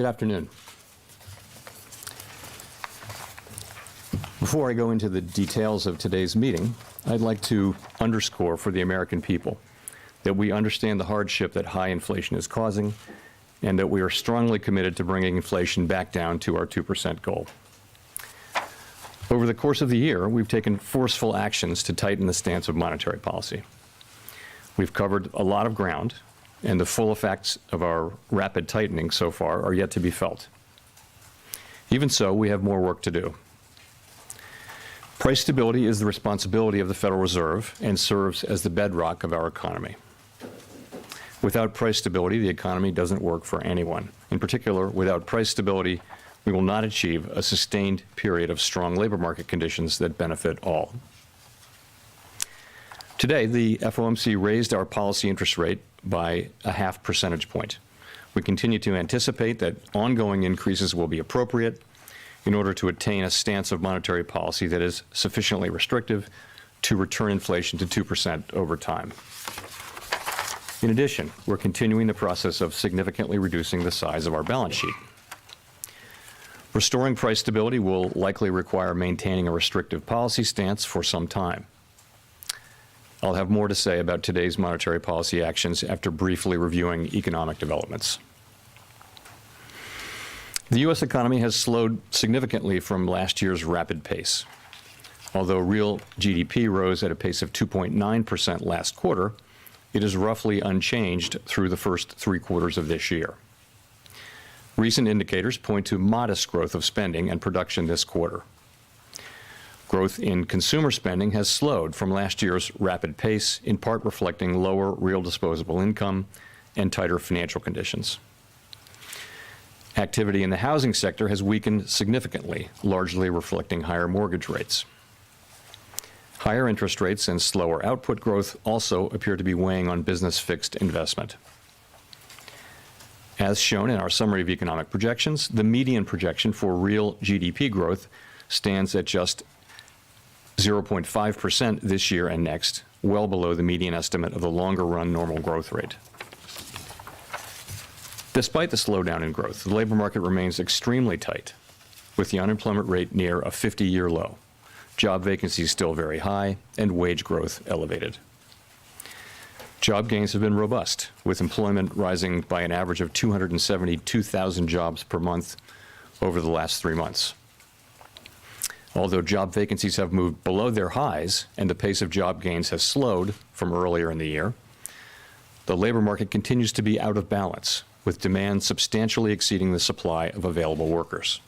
Good afternoon. Before I go into the details of today's meeting, I'd like to underscore for the American people that we understand the hardship that high inflation is causing and that we are strongly committed to bringing inflation back down to our 2% goal. Over the course of the year, we've taken forceful actions to tighten the stance of monetary policy. We've covered a lot of ground, and the full effects of our rapid tightening so far are yet to be felt. Even so, we have more work to do. Price stability is the responsibility of the Federal Reserve and serves as the bedrock of our economy. Without price stability, the economy doesn't work for anyone. In particular, without price stability, we will not achieve a sustained period of strong labor market conditions that benefit all. Today, the FOMC raised our policy interest rate by a half percentage point. We continue to anticipate that ongoing increases will be appropriate in order to attain a stance of monetary policy that is sufficiently restrictive to return inflation to 2% over time. In addition, we're continuing the process of significantly reducing the size of our balance sheet. Restoring price stability will likely require maintaining a restrictive policy stance for some time. I'll have more to say about today's monetary policy actions after briefly reviewing economic developments. The U.S. economy has slowed significantly from last year's rapid pace. Although real GDP rose at a pace of 2.9% last quarter, it is roughly unchanged through the first 3 quarters of this year. Recent indicators point to modest growth of spending and production this quarter. Growth in consumer spending has slowed from last year's rapid pace, in part reflecting lower real disposable income and tighter financial conditions. Activity in the housing sector has weakened significantly, largely reflecting higher mortgage rates. Higher interest rates and slower output growth also appear to be weighing on business fixed investment. As shown in our summary of economic projections, the median projection for real GDP growth stands at just 0.5% this year and next, well below the median estimate of the longer-run normal growth rate. Despite the slowdown in growth, the labor market remains extremely tight, with the unemployment rate near a 50-year low, job vacancies still very high, and wage growth elevated. Job gains have been robust, with employment rising by an average of 272,000 jobs per month over the last 3 months. Although job vacancies have moved below their highs and the pace of job gains has slowed from earlier in the year, the labor market continues to be out of balance, with demand substantially exceeding the supply of available workers.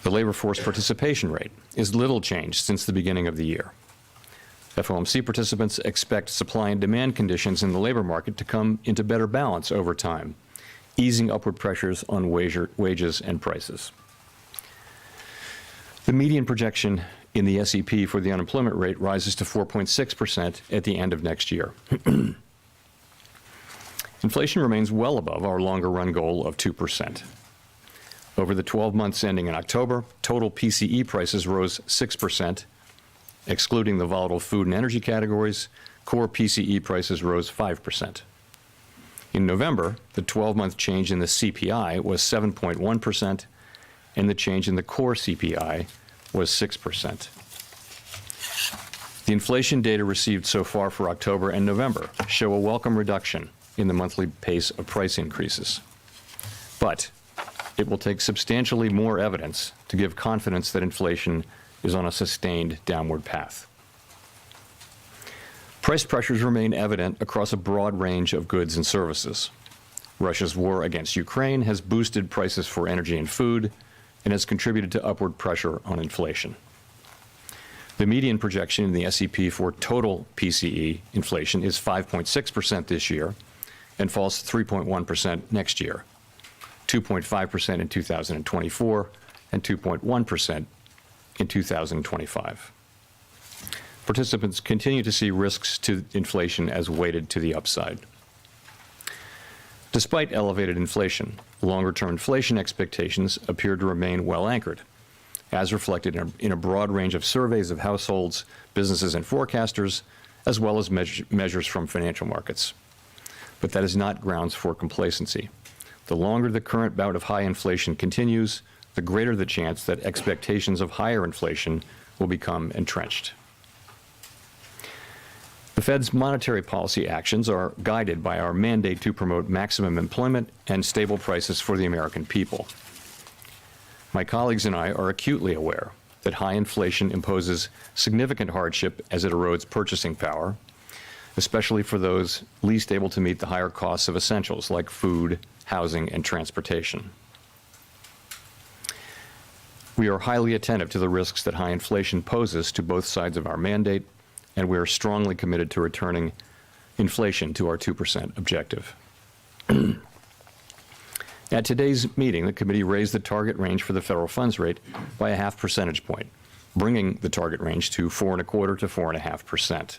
The labor force participation rate is little changed since the beginning of the year. FOMC participants expect supply and demand conditions in the labor market to come into better balance over time, easing upward pressures on wages and prices. The median projection in the SEP for the unemployment rate rises to 4.6% at the end of next year. Inflation remains well above our longer-run goal of 2%. Over the 12 months ending in October, total PCE prices rose 6%. Excluding the volatile food and energy categories, core PCE prices rose 5%. In November, the 12-month change in the CPI was 7.1%, and the change in the core CPI was 6%. The inflation data received so far for October and November show a welcome reduction in the monthly pace of price increases. But it will take substantially more evidence to give confidence that inflation is on a sustained downward path. Price pressures remain evident across a broad range of goods and services. Russia's war against Ukraine has boosted prices for energy and food and has contributed to upward pressure on inflation. The median projection in the SEP for total PCE inflation is 5.6% this year and falls to 3.1% next year, 2.5% in 2024, and 2.1% in 2025. Participants continue to see risks to inflation as weighted to the upside. Despite elevated inflation, longer-term inflation expectations appear to remain well anchored, as reflected in a broad range of surveys of households, businesses, and forecasters, as well as measures from financial markets. But that is not grounds for complacency. The longer the current bout of high inflation continues, the greater the chance that expectations of higher inflation will become entrenched. The Fed's monetary policy actions are guided by our mandate to promote maximum employment and stable prices for the American people. My colleagues and I are acutely aware that high inflation imposes significant hardship as it erodes purchasing power, especially for those least able to meet the higher costs of essentials like food, housing, and transportation. We are highly attentive to the risks that high inflation poses to both sides of our mandate, and we are strongly committed to returning inflation to our 2% objective. At today's meeting, the committee raised the target range for the federal funds rate by a half percentage point, bringing the target range to 4.25% to 4.5%.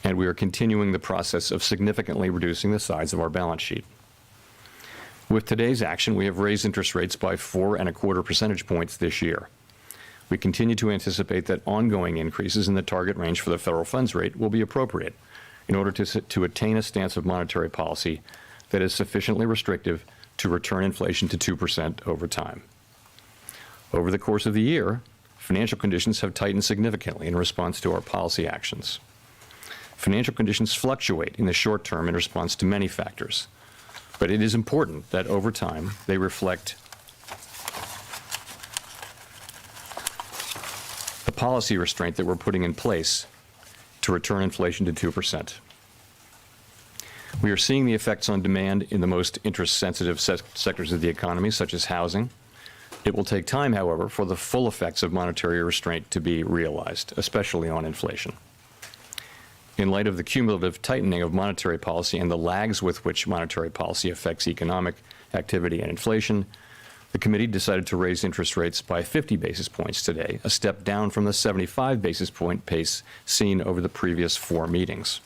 And we are continuing the process of significantly reducing the size of our balance sheet. With today's action, we have raised interest rates by 4.25 percentage points this year. We continue to anticipate that ongoing increases in the target range for the federal funds rate will be appropriate in order to attain a stance of monetary policy that is sufficiently restrictive to return inflation to 2% over time. Over the course of the year, financial conditions have tightened significantly in response to our policy actions. Financial conditions fluctuate in the short term in response to many factors, but it is important that over time they reflect the policy restraint that we're putting in place to return inflation to 2%. We are seeing the effects on demand in the most interest-sensitive sectors of the economy, such as housing. It will take time, however, for the full effects of monetary restraint to be realized, especially on inflation. In light of the cumulative tightening of monetary policy and the lags with which monetary policy affects economic activity and inflation, the committee decided to raise interest rates by 50 basis points today, a step down from the 75 basis point pace seen over the previous 4 meetings.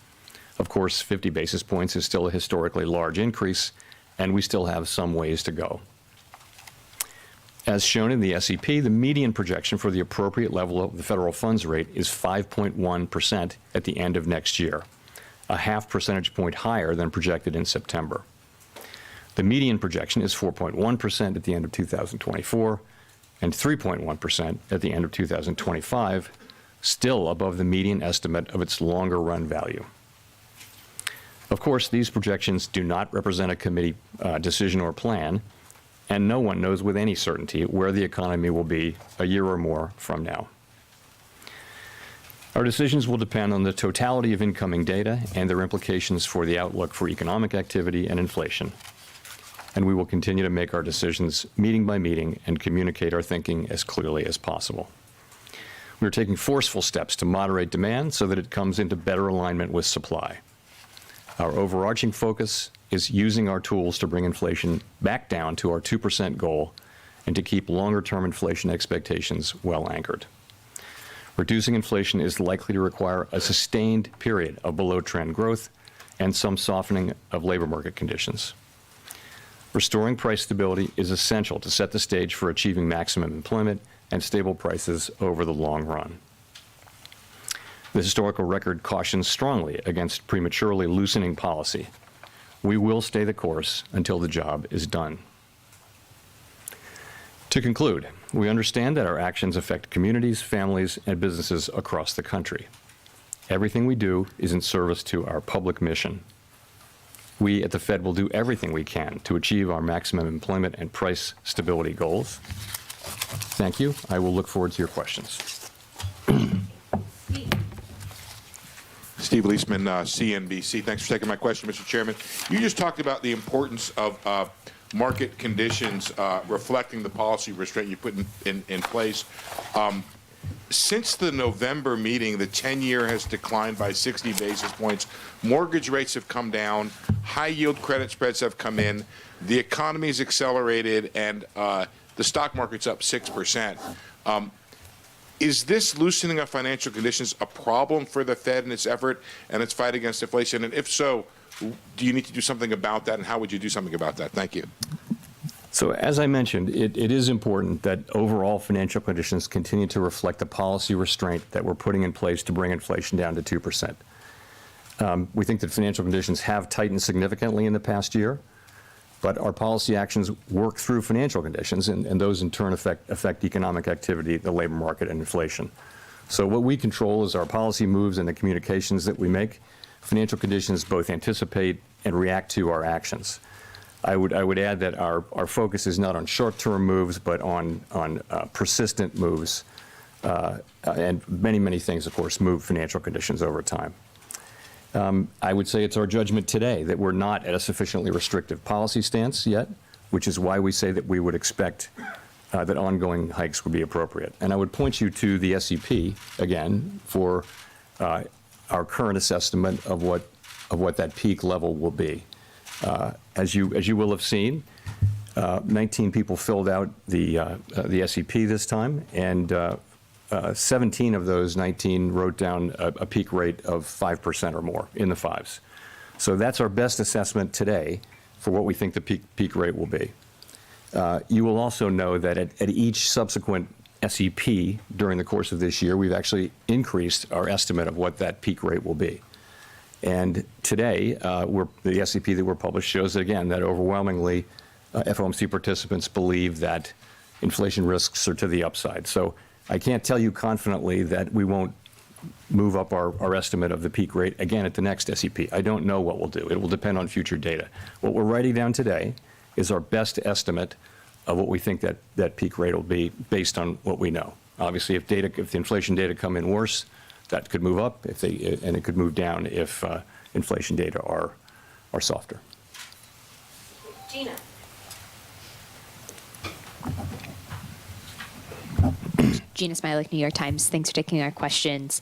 Of course, 50 basis points is still a historically large increase, and we still have some ways to go. As shown in the SEP, the median projection for the appropriate level of the federal funds rate is 5.1% at the end of next year, a half percentage point higher than projected in September. The median projection is 4.1% at the end of 2024 and 3.1% at the end of 2025, still above the median estimate of its longer run value. Of course, these projections do not represent a committee decision or plan, and no one knows with any certainty where the economy will be a year or more from now. Our decisions will depend on the totality of incoming data and their implications for the outlook for economic activity and inflation. And we will continue to make our decisions meeting by meeting and communicate our thinking as clearly as possible. We are taking forceful steps to moderate demand so that it comes into better alignment with supply. Our overarching focus is using our tools to bring inflation back down to our 2% goal and to keep longer-term inflation expectations well anchored. Reducing inflation is likely to require a sustained period of below-trend growth and some softening of labor market conditions. Restoring price stability is essential to set the stage for achieving maximum employment and stable prices over the long run. The historical record cautions strongly against prematurely loosening policy. We will stay the course until the job is done. To conclude, we understand that our actions affect communities, families, and businesses across the country. Everything we do is in service to our public mission. We at the Fed will do everything we can to achieve our maximum employment and price stability goals. Thank you. I will look forward to your questions. Steve Leisman, CNBC. Thanks for taking my question, Mr. Chairman. You just talked about the importance of market conditions reflecting the policy restraint you put in place. Since the November meeting, the 10-year has declined by 60 basis points. Mortgage rates have come down. High-yield credit spreads have come in. The economy's accelerated, and the stock market's up 6%. Is this loosening of financial conditions a problem for the Fed in its effort and its fight against inflation? And if so, do you need to do something about that, and how would you do something about that? Thank you. So as I mentioned, it is important that overall financial conditions continue to reflect the policy restraint that we're putting in place to bring inflation down to 2%. We think that financial conditions have tightened significantly in the past year. But our policy actions work through financial conditions, and those in turn affect economic activity, the labor market, and inflation. So what we control is our policy moves and the communications that we make. Financial conditions both anticipate and react to our actions. I would add that our focus is not on short-term moves, but on persistent moves. And many things, of course, move financial conditions over time. I would say it's our judgment today that we're not at a sufficiently restrictive policy stance yet, which is why we say that we would expect that ongoing hikes would be appropriate. And I would point you to the SEP, again, for our current assessment of what that peak level will be. As you will have seen, 19 people filled out the SEP this time, and 17 of those 19 wrote down a peak rate of 5% or more, in the fives. So that's our best assessment today for what we think the peak rate will be. You will also know that at each subsequent SEP during the course of this year, we've actually increased our estimate of what that peak rate will be. And today, the SEP that we're published shows that, again, that overwhelmingly FOMC participants believe that inflation risks are to the upside. So I can't tell you confidently that we won't move up our estimate of the peak rate again at the next SEP. I don't know what we'll do. It will depend on future data. What we're writing down today is our best estimate of what we think that peak rate will be based on what we know. Obviously, if the inflation data come in worse, that could move up, and it could move down if inflation data are softer. Gina. Gina Smilik, New York Times. Thanks for taking our questions.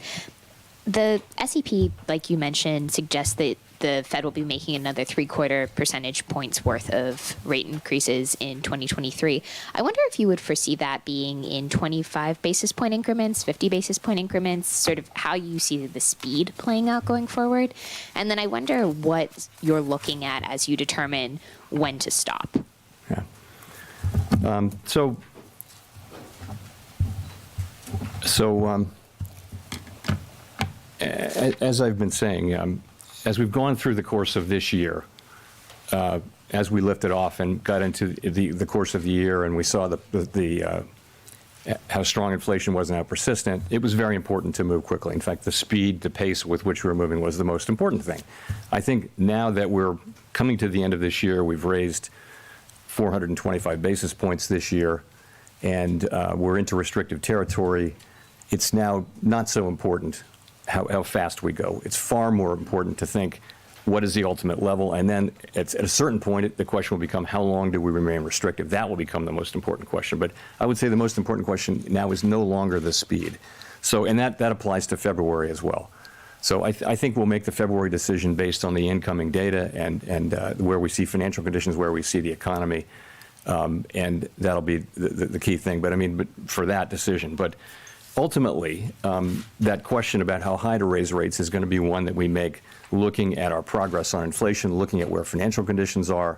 The SEP, like you mentioned, suggests that the Fed will be making another 0.75 percentage points worth of rate increases in 2023. I wonder if you would foresee that being in 25 basis point increments, 50 basis point increments, sort of how you see the speed playing out going forward. And then I wonder what you're looking at as you determine when to stop. Yeah. As I've been saying, as we've gone through the course of this year, as we lifted off and got into the course of the year, and we saw how strong inflation was and how persistent, it was very important to move quickly. In fact, the speed, the pace with which we were moving was the most important thing. I think now that we're coming to the end of this year, we've raised 425 basis points this year, and we're into restrictive territory. It's now not so important how fast we go. It's far more important to think, what is the ultimate level? And then at a certain point, the question will become, how long do we remain restrictive? That will become the most important question. But I would say the most important question now is no longer the speed. So, and that applies to February as well. So I think we'll make the February decision based on the incoming data and where we see financial conditions, where we see the economy. And that'll be the key thing. But I mean, for that decision. But ultimately, that question about how high to raise rates is going to be one that we make looking at our progress on inflation, looking at where financial conditions are,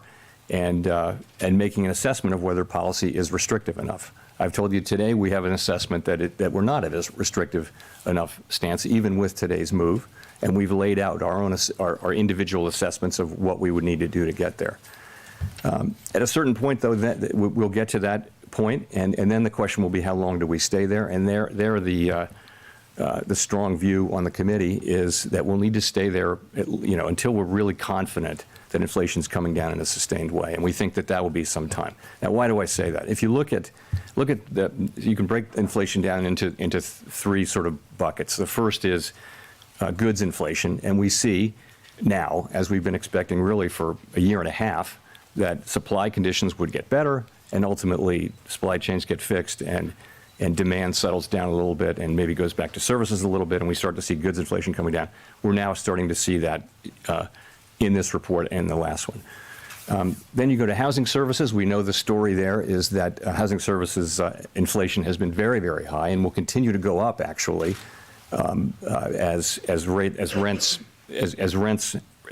and making an assessment of whether policy is restrictive enough. I've told you today we have an assessment that we're not at a restrictive enough stance, even with today's move, and we've laid out our individual assessments of what we would need to do to get there. At a certain point, though, we'll get to that point, and then the question will be, how long do we stay there? And the strong view on the committee is that we'll need to stay there, until we're really confident that inflation's coming down in a sustained way, and we think that will be some time. Now, why do I say that? If you look at you can break inflation down into three sort of buckets. The first is goods inflation, and we see now, as we've been expecting really for a year and a half, that supply conditions would get better, and ultimately supply chains get fixed, and demand settles down a little bit and maybe goes back to services a little bit, and we start to see goods inflation coming down. We're now starting to see that in this report and the last one. Then you go to housing services. We know the story there is that housing services inflation has been very, very high and will continue to go up, actually, as rents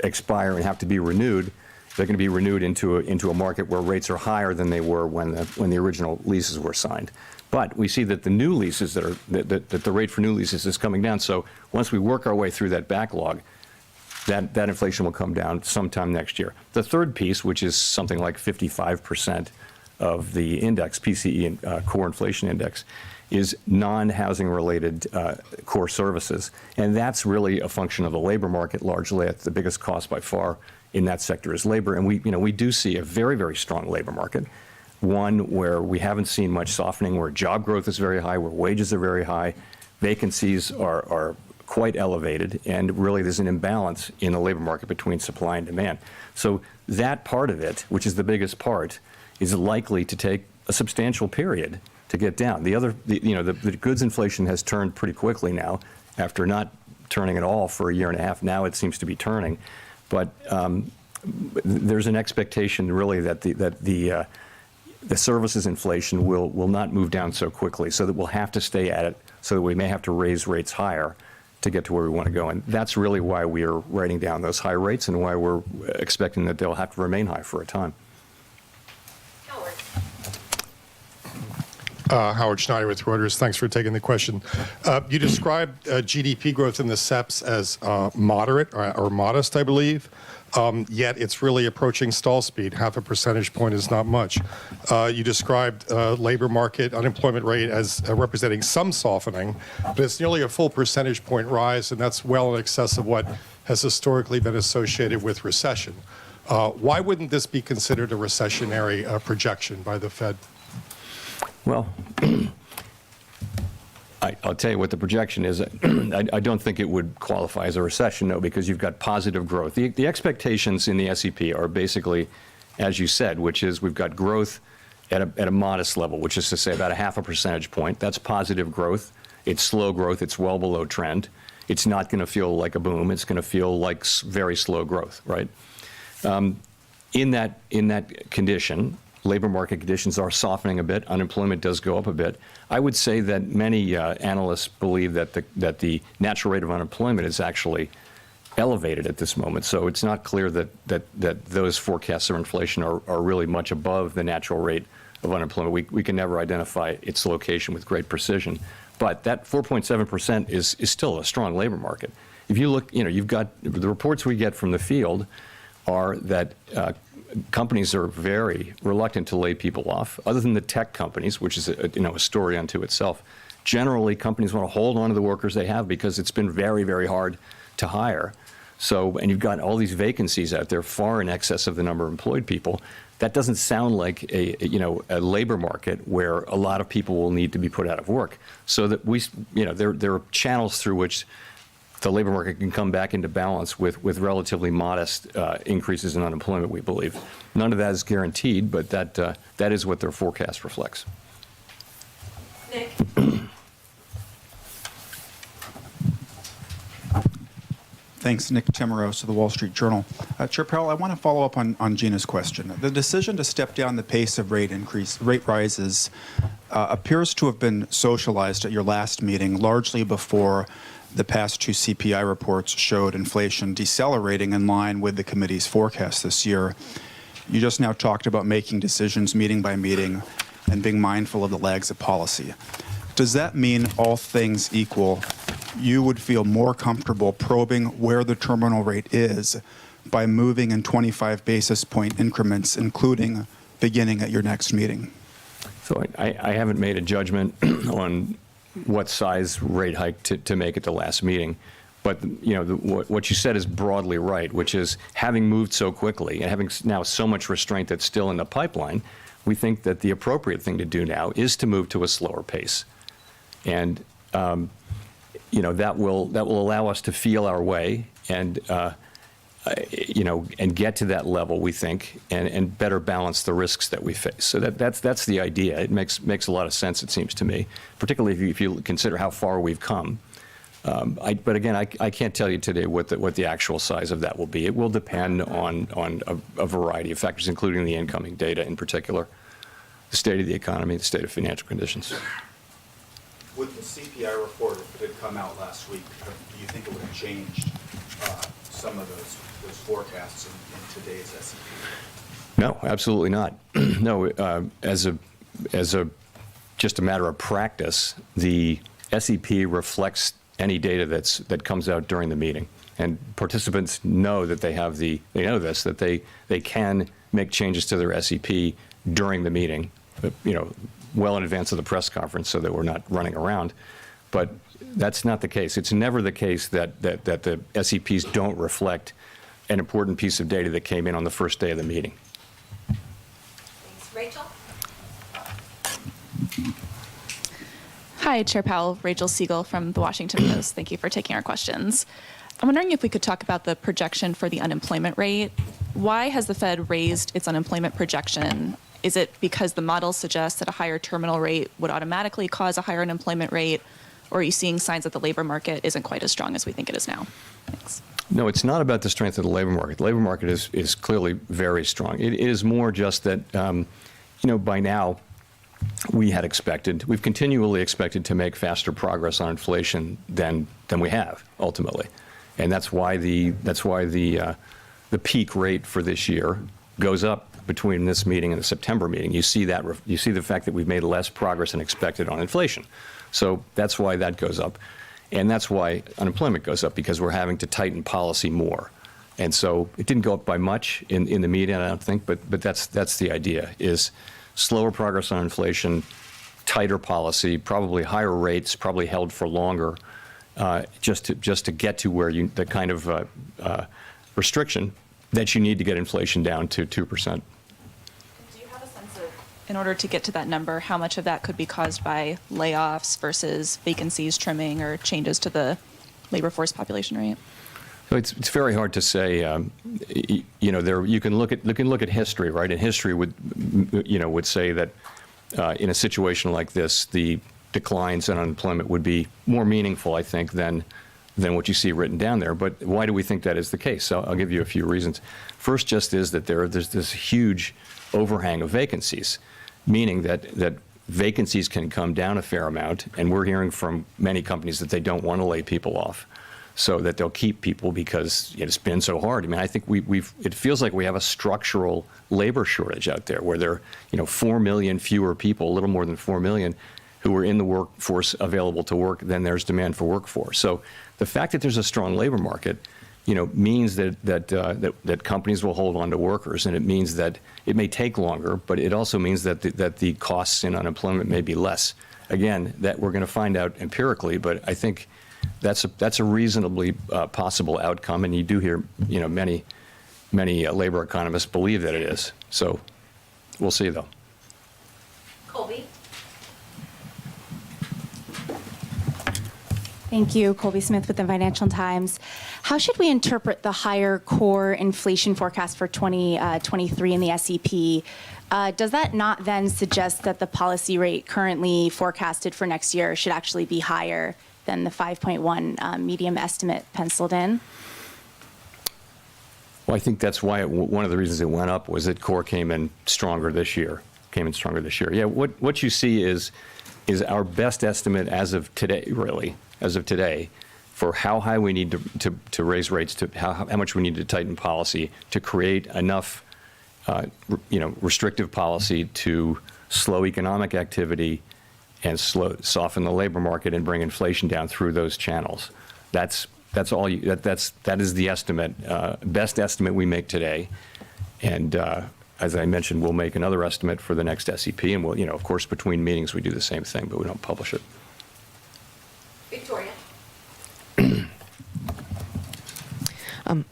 expire and have to be renewed. They're going to be renewed into a market where rates are higher than they were when the original leases were signed. But we see that the new leases that the rate for new leases is coming down. So once we work our way through that backlog, that inflation will come down sometime next year. The third piece, which is something like 55% of the index, PCE and core inflation index, is non-housing related core services. And that's really a function of the labor market largely. The biggest cost by far in that sector is labor. And we do see a very, very strong labor market, one where we haven't seen much softening, where job growth is very high, where wages are very high, vacancies are quite elevated, and really there's an imbalance in the labor market between supply and demand. So that part of it, which is the biggest part, is likely to take a substantial period to get down. The goods inflation has turned pretty quickly now, after not turning at all for a year and a half. Now it seems to be turning, but there's an expectation really that the services inflation will not move down so quickly, so that we'll have to stay at it, so that we may have to raise rates higher to get to where we want to go. And that's really why we are writing down those high rates and why we're expecting that they'll have to remain high for a time. Howard. Howard Schneider with Reuters. Thanks for taking the question. You described GDP growth in the SEPs as moderate or modest, I believe. Yet it's really approaching stall speed. Half a percentage point is not much. You described labor market unemployment rate as representing some softening, but it's nearly a full percentage point rise, and that's well in excess of what has historically been associated with recession. Why wouldn't this be considered a recessionary projection by the Fed? Well, I'll tell you what the projection is. I don't think it would qualify as a recession, no, because you've got positive growth. The expectations in the SEP are basically, as you said, which is we've got growth at a modest level, which is to say about a half a percentage point. That's positive growth. It's slow growth. It's well below trend. It's not going to feel like a boom. It's going to feel like very slow growth, right? In that condition, labor market conditions are softening a bit. Unemployment does go up a bit. I would say that many analysts believe that the natural rate of unemployment is actually elevated at this moment. So it's not clear that those forecasts of inflation are really much above the natural rate of unemployment. We can never identify its location with great precision. But that 4.7% is still a strong labor market. If you look, you've got the reports we get from the field are that companies are very reluctant to lay people off, other than the tech companies, which is a story unto itself. Generally, companies want to hold on to the workers they have because it's been very, very hard to hire. So, and you've got all these vacancies out there far in excess of the number of employed people. That doesn't sound like a labor market where a lot of people will need to be put out of work. So that there are channels through which the labor market can come back into balance with relatively modest increases in unemployment, we believe. None of that is guaranteed, but that is what their forecast reflects. Nick. Thanks, Nick Timoros of the Wall Street Journal. Chair Powell, I want to follow up on Gina's question. The decision to step down the pace of rate rises appears to have been socialized at your last meeting, largely before the past two CPI reports showed inflation decelerating in line with the committee's forecast this year. You just now talked about making decisions meeting by meeting and being mindful of the lags of policy. Does that mean, all things equal, you would feel more comfortable probing where the terminal rate is by moving in 25 basis point increments, including beginning at your next meeting? So I haven't made a judgment on what size rate hike to make at the last meeting. But what you said is broadly right, which is having moved so quickly and having now so much restraint that's still in the pipeline, we think that the appropriate thing to do now is to move to a slower pace. And that will allow us to feel our way and and get to that level, we think, and better balance the risks that we face. So that's the idea. It makes a lot of sense, it seems to me, particularly if you consider how far we've come. But again, I can't tell you today what the actual size of that will be. It will depend on a variety of factors, including the incoming data in particular, the state of the economy, the state of financial conditions. With the CPI report that had come out last week, do you think it would have changed some of those forecasts in today's SEP? No, absolutely not. No, as just a matter of practice, the SEP reflects any data that comes out during the meeting. and participants know that they know this, that they can make changes to their SEP during the meeting, well in advance of the press conference so that we're not running around. But that's not the case. It's never the case that the SEPs don't reflect an important piece of data that came in on the first day of the meeting. Thanks. Rachel? Hi, Chair Powell. Rachel Siegel from the Washington Post. Thank you for taking our questions. I'm wondering if we could talk about the projection for the unemployment rate. Why has the Fed raised its unemployment projection? Is it because the model suggests that a higher terminal rate would automatically cause a higher unemployment rate? Or are you seeing signs that the labor market isn't quite as strong as we think it is now? Thanks. No, it's not about the strength of the labor market. The labor market is clearly very strong. It is more just that, by now, we've continually expected to make faster progress on inflation than we have ultimately, and that's why the peak rate for this year goes up between this meeting and the September meeting. You see the fact that we've made less progress than expected on inflation, so that's why that goes up, and that's why unemployment goes up, because we're having to tighten policy more. And so it didn't go up by much in the meeting, I don't think, but that's the idea, is slower progress on inflation, tighter policy, probably higher rates, probably held for longer, just to get to where the kind of restriction that you need to get inflation down to 2%. Do you have a sense of, in order to get to that number, how much of that could be caused by layoffs versus vacancies trimming or changes to the labor force population rate? So it's very hard to say. You can look at history, right? And history would say that in a situation like this, the declines in unemployment would be more meaningful, I think, than what you see written down there. But why do we think that is the case? So I'll give you a few reasons. First, just is that there's this huge overhang of vacancies, meaning that vacancies can come down a fair amount, and we're hearing from many companies that they don't want to lay people off, so that they'll keep people because it's been so hard. I mean, I think it feels like we have a structural labor shortage out there, where there are 4 million fewer people, a little more than 4 million, who are in the workforce available to work than there's demand for workforce. So the fact that there's a strong labor market, means that companies will hold on to workers, and it means that it may take longer, but it also means that the costs in unemployment may be less. Again, that we're going to find out empirically, but I think that's a reasonably possible outcome, and you do hear many labor economists believe that it is. So we'll see, though. Colby? Thank you. Colby Smith with the Financial Times. How should we interpret the higher core inflation forecast for 2023 in the SEP? Does that not then suggest that the policy rate currently forecasted for next year should actually be higher than the 5.1 medium estimate penciled in? Well, I think that's why one of the reasons it went up was that core came in stronger this year. Yeah, what you see is our best estimate as of today, for how high we need to raise rates, to how much we need to tighten policy to create enough, restrictive policy to slow economic activity and soften the labor market and bring inflation down through those channels. That is the estimate, best estimate we make today. And as I mentioned, we'll make another estimate for the next SEP, and we'll, of course, between meetings we do the same thing, but we don't publish it. Victoria?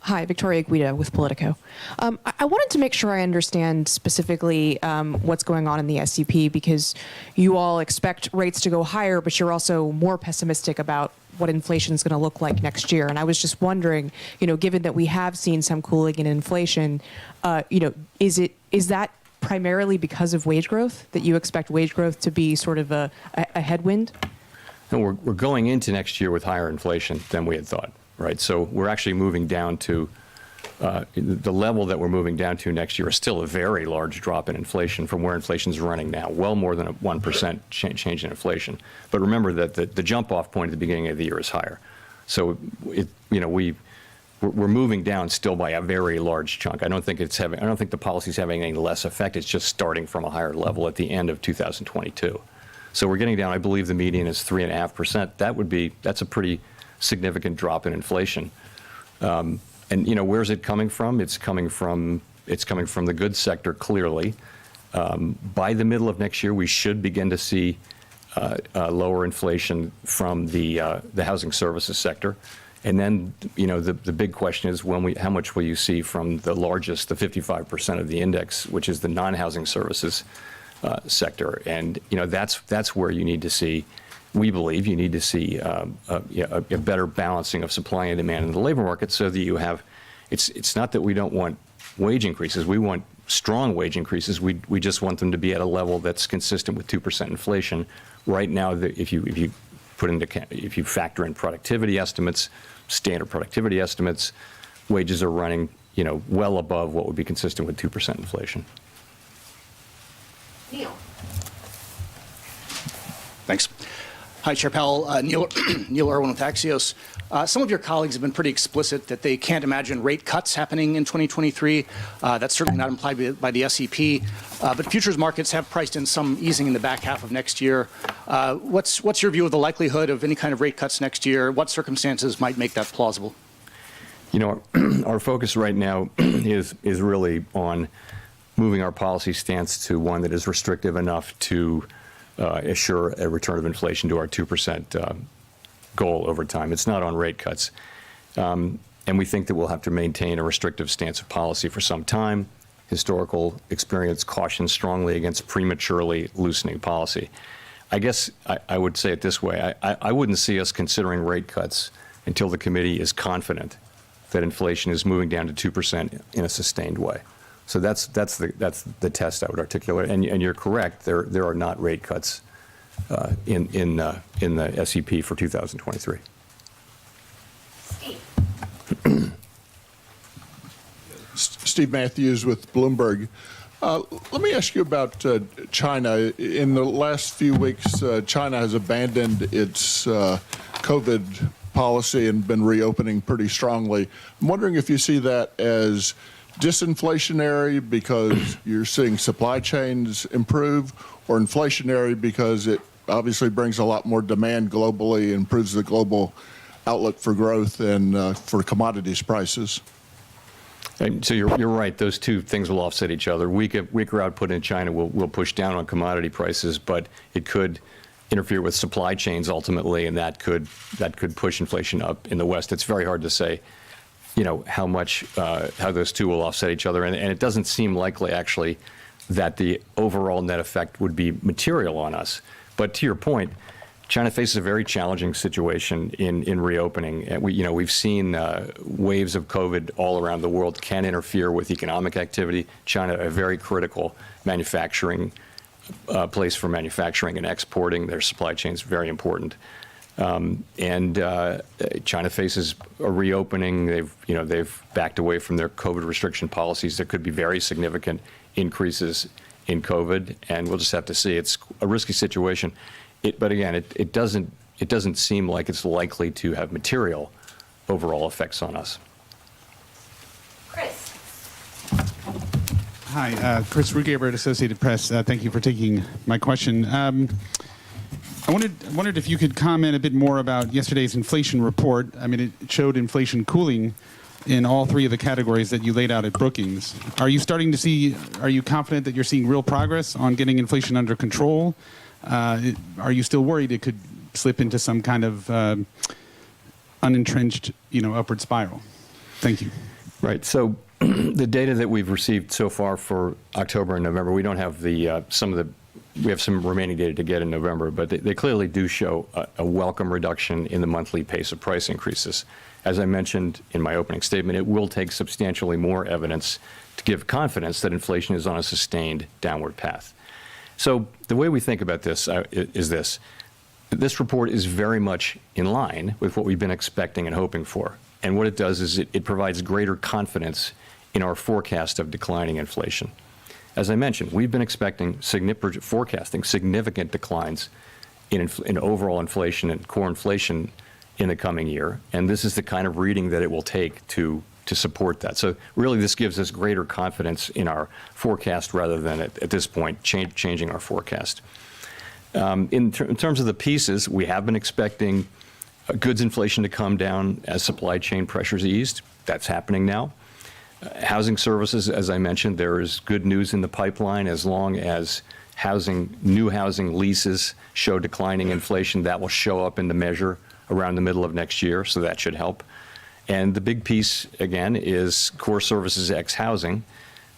Hi, Victoria Guida with Politico. I wanted to make sure I understand specifically what's going on in the SEP, because you all expect rates to go higher, but you're also more pessimistic about what inflation is going to look like next year. And I was just wondering, given that we have seen some cooling in inflation, is that primarily because of wage growth, that you expect wage growth to be sort of a headwind? No, we're going into next year with higher inflation than we had thought, right? So we're actually moving down to the level that we're moving down to next year is still a very large drop in inflation from where inflation is running now, well more than a 1% change in inflation. But remember that the jump-off point at the beginning of the year is higher. So we're moving down still by a very large chunk. I don't think the policy's having any less effect. It's just starting from a higher level at the end of 2022. So we're getting down. I believe the median is 3.5%. That's a pretty significant drop in inflation. And where's it coming from? It's coming from the goods sector, clearly. By the middle of next year, we should begin to see lower inflation from the housing services sector. And then, the big question is how much will you see from the largest, the 55% of the index, which is the non-housing services sector. And, that's where you need to see, we believe you need to see a better balancing of supply and demand in the labor market so that you have, it's not that we don't want wage increases. We want strong wage increases. We just want them to be at a level that's consistent with 2% inflation. Right now, if you factor in productivity estimates, standard productivity estimates, wages are running, well above what would be consistent with 2% inflation. Neil. Thanks. Hi, Chair Powell. Neil Irwin with Axios. Some of your colleagues have been pretty explicit that they can't imagine rate cuts happening in 2023. That's certainly not implied by the SEP. But futures markets have priced in some easing in the back half of next year. What's your view of the likelihood of any kind of rate cuts next year? What circumstances might make that plausible? Our focus right now is really on moving our policy stance to one that is restrictive enough to assure a return of inflation to our 2% goal over time. It's not on rate cuts. And we think that we'll have to maintain a restrictive stance of policy for some time. Historical experience cautions strongly against prematurely loosening policy. I guess I would say it this way. I wouldn't see us considering rate cuts until the committee is confident that inflation is moving down to 2% in a sustained way. So that's the test I would articulate. And you're correct. There are not rate cuts in the SEP for 2023. Steve. Steve Matthews with Bloomberg. Let me ask you about China. In the last few weeks, China has abandoned its COVID policy and been reopening pretty strongly. I'm wondering if you see that as disinflationary because you're seeing supply chains improve, or inflationary because it obviously brings a lot more demand globally, improves the global outlook for growth and for commodities prices. And so you're right. Those two things will offset each other. Weaker output in China will push down on commodity prices, but it could interfere with supply chains ultimately, and that could push inflation up in the West. It's very hard to say, how those two will offset each other, and it doesn't seem likely actually that the overall net effect would be material on us. But to your point, China faces a very challenging situation in reopening. And we've seen waves of COVID all around the world can interfere with economic activity. China, a very critical manufacturing place for manufacturing and exporting. Their supply chain is very important. And China faces a reopening. They've backed away from their COVID restriction policies. There could be very significant increases in COVID, and we'll just have to see. It's a risky situation. But again, it doesn't seem like it's likely to have material overall effects on us. Chris. Hi, Chris Rugaber at Associated Press. Thank you for taking my question. I wondered if you could comment a bit more about yesterday's inflation report. I mean, it showed inflation cooling in all three of the categories that you laid out at Brookings. Are you confident that you're seeing real progress on getting inflation under control? Are you still worried it could slip into some kind of unentrenched, upward spiral? Thank you. Right. So the data that we've received so far for October and November, we don't have we have some remaining data to get in November, but they clearly do show a welcome reduction in the monthly pace of price increases. As I mentioned in my opening statement, it will take substantially more evidence to give confidence that inflation is on a sustained downward path. So the way we think about this is this. This report is very much in line with what we've been expecting and hoping for. And what it does is it provides greater confidence in our forecast of declining inflation. As I mentioned, we've been forecasting significant declines in overall inflation and core inflation in the coming year. And this is the kind of reading that it will take to support that. So really, this gives us greater confidence in our forecast rather than at this point changing our forecast. In terms of the pieces, we have been expecting goods inflation to come down as supply chain pressures eased. That's happening now. Housing services, as I mentioned, there is good news in the pipeline as long as new housing leases show declining inflation. That will show up in the measure around the middle of next year, so that should help. And the big piece, again, is core services ex housing,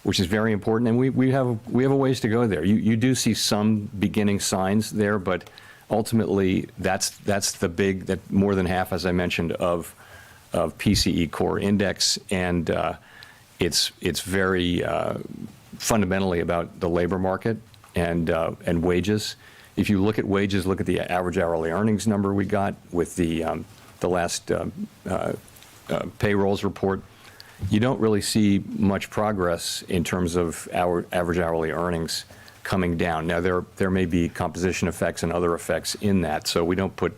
which is very important, and we have a ways to go there. You do see some beginning signs there, but ultimately that's that more than half, as I mentioned, of PCE core index, and it's very fundamentally about the labor market and wages. If you look at wages, look at the average hourly earnings number we got with the last payrolls report. You don't really see much progress in terms of our average hourly earnings coming down. Now there may be composition effects and other effects in that, so we don't put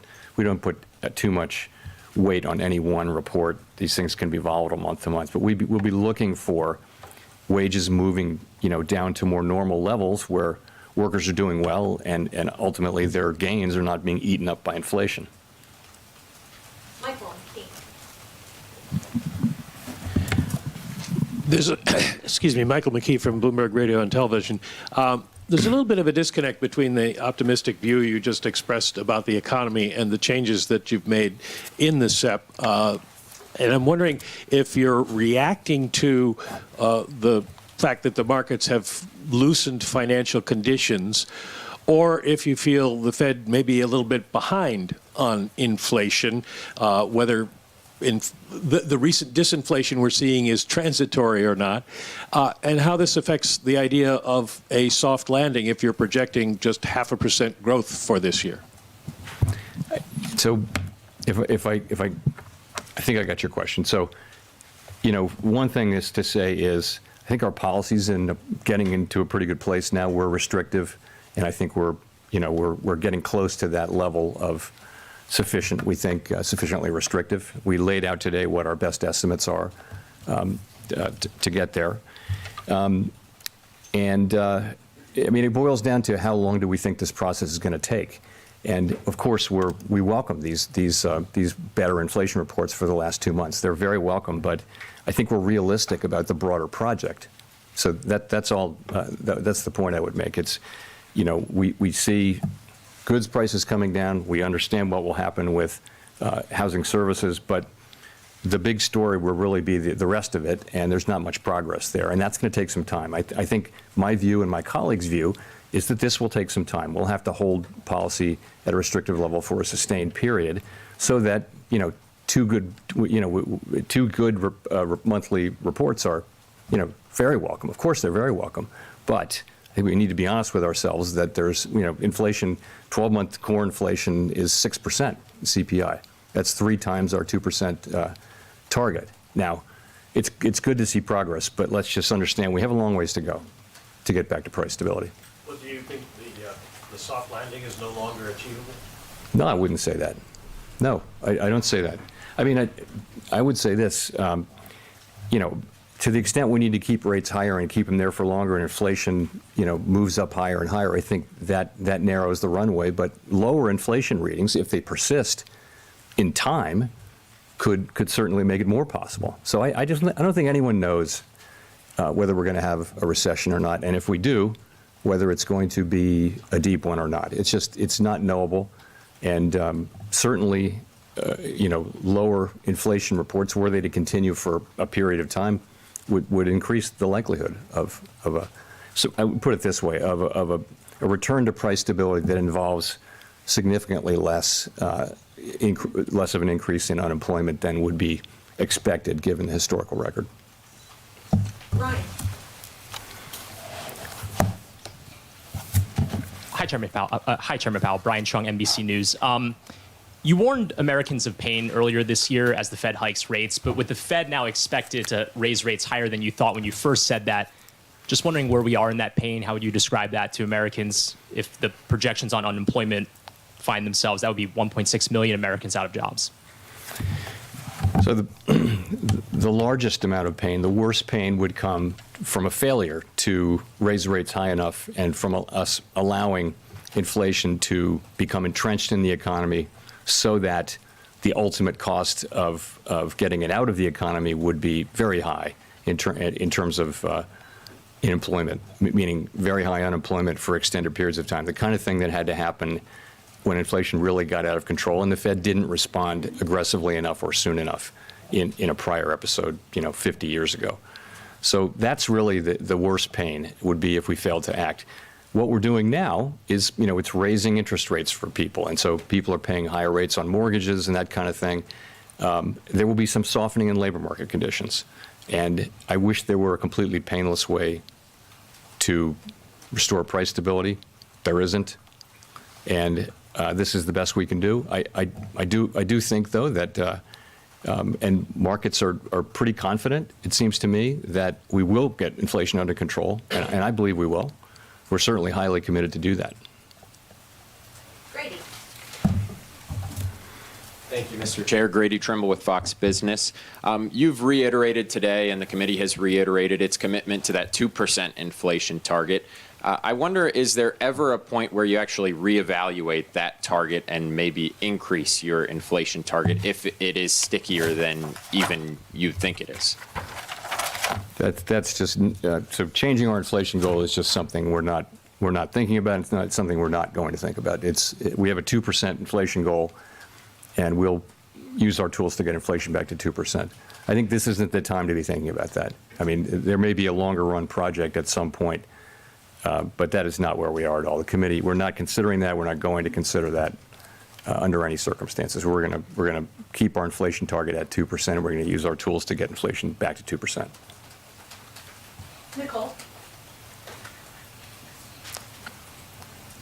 too much weight on any one report. These things can be volatile month to month, but we'll be looking for wages moving, down to more normal levels where workers are doing well and ultimately their gains are not being eaten up by inflation. Michael Key. Excuse me, Michael McKee from Bloomberg Radio and Television. There's a little bit of a disconnect between the optimistic view you just expressed about the economy and the changes that you've made in the SEP. And I'm wondering if you're reacting to the fact that the markets have loosened financial conditions, or if you feel the Fed may be a little bit behind on inflation, whether the recent disinflation we're seeing is transitory or not, and how this affects the idea of a soft landing if you're projecting just 0.5% growth for this year. So if I think I got your question. So, one thing is to say is I think our policies in getting into a pretty good place now. We're restrictive, and I think we're getting close to that level of sufficient, we think, sufficiently restrictive. We laid out today what our best estimates are to get there. It boils down to how long do we think this process is going to take? And of course, we welcome these better inflation reports for the last 2 months. They're very welcome, but I think we're realistic about the broader project. So that's all. That's the point I would make. It's, we see goods prices coming down. We understand what will happen with housing services, but the big story will really be the rest of it, and there's not much progress there, and that's going to take some time. I think my view and my colleagues' view is that this will take some time. We'll have to hold policy at a restrictive level for a sustained period, so that two good monthly reports are very welcome. Of course, they're very welcome, but I think we need to be honest with ourselves that there's, inflation, 12-month core inflation is 6% CPI. That's 3 times our 2% target. Now, it's good to see progress, but let's just understand we have a long ways to go to get back to price stability. Well, do you think the soft landing is no longer achievable? No, I wouldn't say that. No, I don't say that. I would say this, to the extent we need to keep rates higher and keep them there for longer and inflation, moves up higher and higher, I think that narrows the runway. But lower inflation readings, if they persist in time, could certainly make it more possible. So I don't think anyone knows whether we're going to have a recession or not. And if we do, whether it's going to be a deep one or not. It's not knowable. And certainly, lower inflation reports, were they to continue for a period of time, would increase the likelihood of a, so I would put it this way, of a return to price stability that involves significantly less of an increase in unemployment than would be expected given the historical record. Ryan. Hi, Chairman Powell. Brian Chung, NBC News. You warned Americans of pain earlier this year as the Fed hikes rates, but with the Fed now expected to raise rates higher than you thought when you first said that, just wondering where we are in that pain. How would you describe that to Americans if the projections on unemployment find themselves? That would be 1.6 million Americans out of jobs. So the largest amount of pain, the worst pain, would come from a failure to raise rates high enough and from us allowing inflation to become entrenched in the economy so that the ultimate cost of getting it out of the economy would be very high in terms of unemployment, meaning very high unemployment for extended periods of time, the kind of thing that had to happen when inflation really got out of control and the Fed didn't respond aggressively enough or soon enough in a prior episode, 50 years ago. So that's really the worst pain would be if we failed to act. What we're doing now is, it's raising interest rates for people. And so people are paying higher rates on mortgages and that kind of thing. There will be some softening in labor market conditions. And I wish there were a completely painless way to restore price stability. There isn't. And this is the best we can do. I do think, though, that and markets are pretty confident, it seems to me, that we will get inflation under control, and I believe we will. We're certainly highly committed to do that. Grady. Thank you, Mr. Chair. Grady Trimble with Fox Business. You've reiterated today, and the committee has reiterated its commitment to that 2% inflation target. I wonder, is there ever a point where you actually reevaluate that target and maybe increase your inflation target if it is stickier than even you think it is? That's just so changing our inflation goal is just something we're not thinking about. It's not something we're not going to think about. We have a 2% inflation goal, and we'll use our tools to get inflation back to 2%. I think this isn't the time to be thinking about that. I mean, there may be a longer run project at some point, but that is not where we are at all. The committee, we're not considering that. We're not going to consider that under any circumstances. We're going to keep our inflation target at 2%, and we're going to use our tools to get inflation back to 2%. Nicole.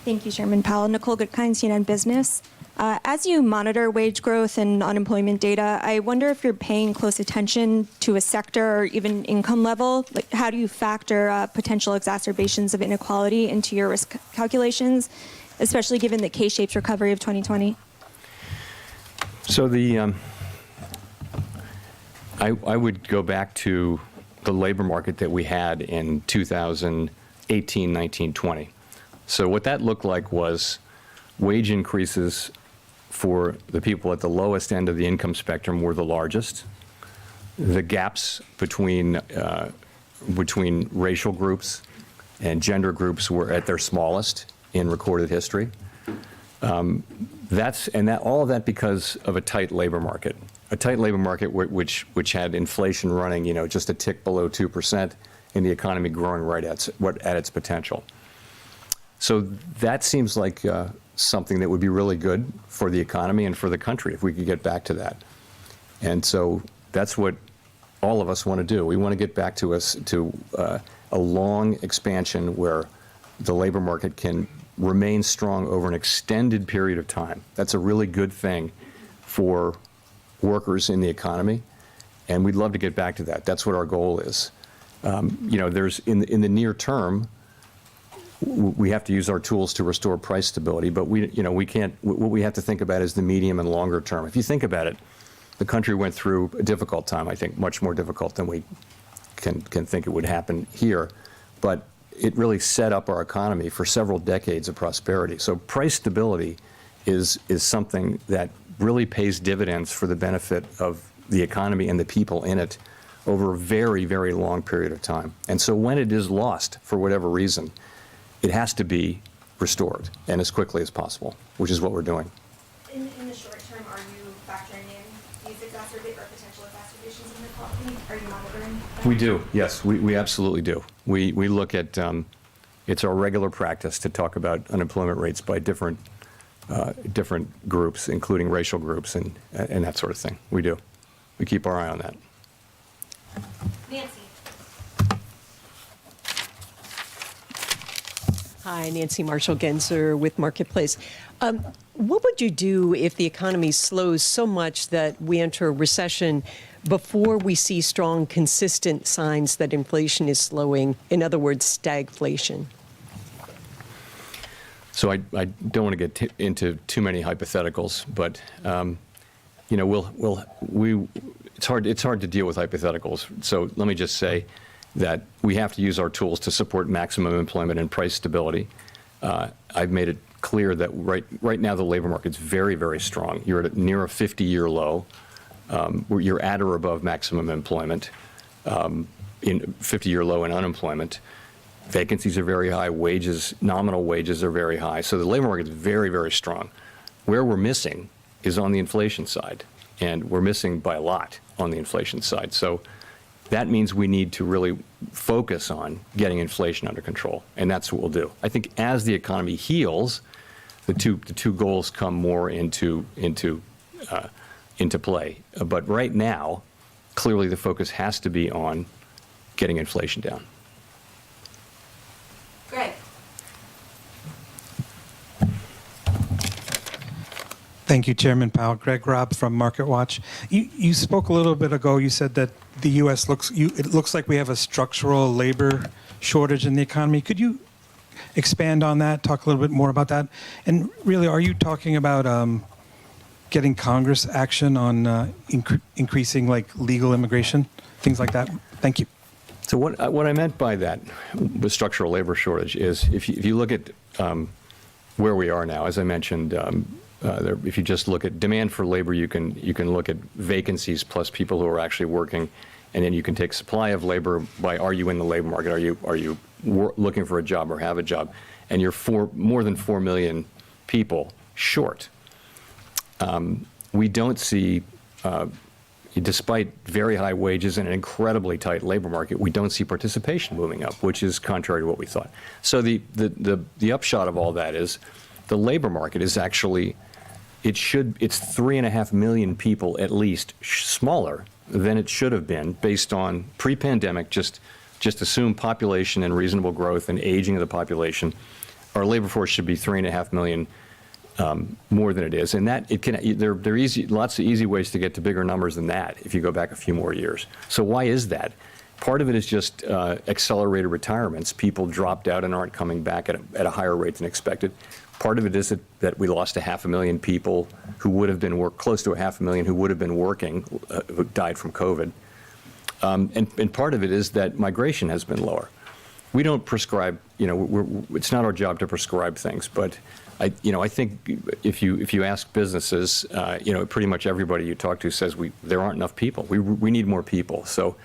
Thank you, Chairman Powell. Nicole Goodkind, CNN Business. As you monitor wage growth and unemployment data, I wonder if you're paying close attention to a sector or even income level. Like, how do you factor potential exacerbations of inequality into your risk calculations, especially given the K-shaped recovery of 2020? So I would go back to the labor market that we had in 2018, 19, 20. So what that looked like was wage increases for the people at the lowest end of the income spectrum were the largest. The gaps between racial groups and gender groups were at their smallest in recorded history. All of that because of a tight labor market. A tight labor market which had inflation running, just a tick below 2%, and the economy growing right at its potential. So that seems like something that would be really good for the economy and for the country if we could get back to that. And so that's what all of us want to do. We want to get back to a long expansion where the labor market can remain strong over an extended period of time. That's a really good thing for workers in the economy, and we'd love to get back to that. That's what our goal is. There's in the near term, we have to use our tools to restore price stability, but we can't. What we have to think about is the medium and longer term. If you think about it, the country went through a difficult time. I think much more difficult than we can think it would happen here, but it really set up our economy for several decades of prosperity. So price stability is something that really pays dividends for the benefit of the economy and the people in it over a very, very long period of time. And so when it is lost for whatever reason, it has to be restored, and as quickly as possible, which is what we're doing. In the short term, are you factoring in these potential exacerbations of inequality? Are you monitoring that? We do, yes, we absolutely do. We look at, it's our regular practice to talk about unemployment rates by different groups, including racial groups and that sort of thing. We do. We keep our eye on that. Nancy. Hi, Nancy Marshall-Genzer with Marketplace. What would you do if the economy slows so much that we enter a recession before we see strong, consistent signs that inflation is slowing? In other words, stagflation. So I don't want to get into too many hypotheticals, but it's hard to deal with hypotheticals. So let me just say that we have to use our tools to support maximum employment and price stability. I've made it clear that right now the labor market's very, very strong. You're at near a 50-year low. You're at or above maximum employment, in 50-year low in unemployment. Vacancies are very high. Wages, nominal wages are very high. So the labor market is very, very strong. Where we're missing is on the inflation side, and we're missing by a lot on the inflation side. So that means we need to really focus on getting inflation under control, and that's what we'll do. I think as the economy heals, the two goals come more into play. But right now, clearly the focus has to be on getting inflation down. Greg. Thank you, Chairman Powell. Greg Robb from MarketWatch. You spoke a little bit ago. You said that the U.S. it looks like we have a structural labor shortage in the economy. Could you expand on that? Talk a little bit more about that. And really, are you talking about getting Congress action on increasing like legal immigration, things like that? Thank you. So what I meant by that with structural labor shortage is if you look at where we are now, as I mentioned. If you just look at demand for labor, you can look at vacancies plus people who are actually working, and then you can take supply of labor by are you in the labor market, are you looking for a job or have a job, and you're more than 4 million people short. We don't see, despite very high wages and an incredibly tight labor market, we don't see participation moving up, which is contrary to what we thought. So the upshot of all that is the labor market is actually. It's 3.5 million people at least smaller than it should have been based on pre-pandemic, just assume population and reasonable growth and aging of the population. Our labor force should be 3.5 million more than it is. And that there are lots of easy ways to get to bigger numbers than that if you go back a few more years. So why is that? Part of it is just accelerated retirements. People dropped out and aren't coming back at a higher rate than expected. Part of it is that we lost 500,000 people who would have been close to 500,000 who would have been working, who died from COVID. And part of it is that migration has been lower. We don't prescribe, it's not our job to prescribe things, but I think if you ask businesses, pretty much everybody you talk to says there aren't enough people. We need more people. So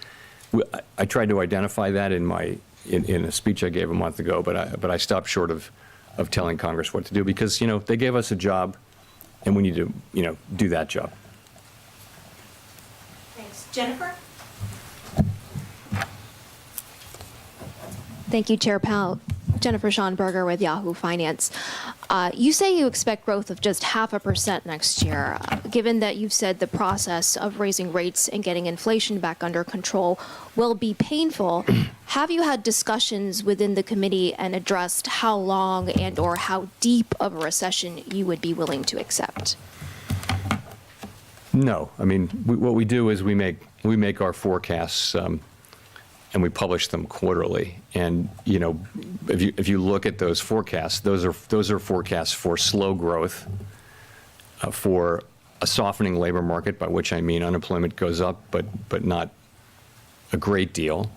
I tried to identify that in a speech I gave a month ago, but I stopped short of telling Congress what to do because, they gave us a job and we need to, do that job. Thanks. Jennifer? Thank you, Chair Powell. Jennifer Schonberger with Yahoo Finance. You say you expect growth of just 0.5% next year. Given that you've said the process of raising rates and getting inflation back under control will be painful, have you had discussions within the committee and addressed how long and or how deep of a recession you would be willing to accept? No. I mean, what we do is we make our forecasts and we publish them quarterly. And if you look at those forecasts, those are forecasts for slow growth, for a softening labor market, by which I mean unemployment goes up, but not a great deal.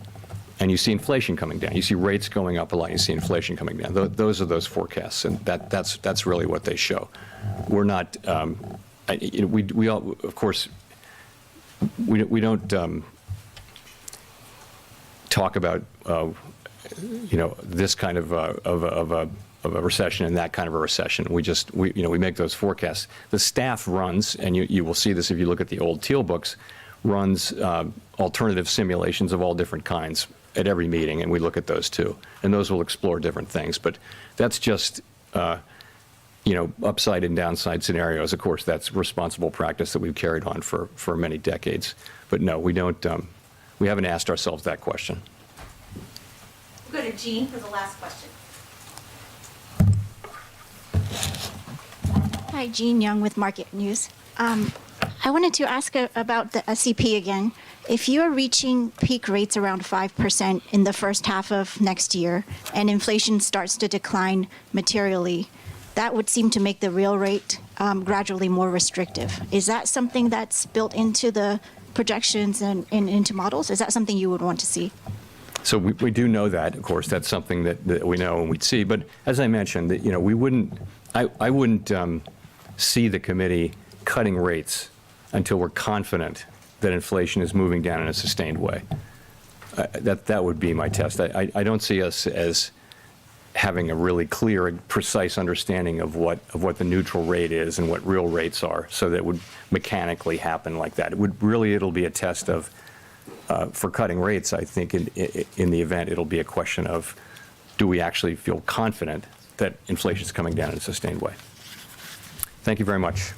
And you see inflation coming down. You see rates going up a lot. You see inflation coming down. Those are those forecasts, and that's really what they show. We're not. We all, of course, we don't. Talk about this kind of a recession and that kind of a recession. We make those forecasts. The staff runs, and you will see this if you look at the old Teal books, runs alternative simulations of all different kinds at every meeting, and we look at those too. And those will explore different things. But that's just upside and downside scenarios. Of course, that's responsible practice that we've carried on for many decades. But no, we don't. We haven't asked ourselves that question. We'll go to Jean for the last question. Hi, Jean Young with Market News. I wanted to ask about the SEP again. If you are reaching peak rates around 5% in the first half of next year and inflation starts to decline materially, that would seem to make the real rate gradually more restrictive. Is that something that's built into the projections and into models? Is that something you would want to see? So we do know that, of course, that's something that we know and we'd see. But as I mentioned, that, we wouldn't, I wouldn't see the committee cutting rates until we're confident that inflation is moving down in a sustained way. That would be my test. I don't see us as having a really clear and precise understanding of what the neutral rate is and what real rates are, so that it would mechanically happen like that. It'll be a test of, for cutting rates, I think in the event it'll be a question of, do we actually feel confident that inflation is coming down in a sustained way? Thank you very much.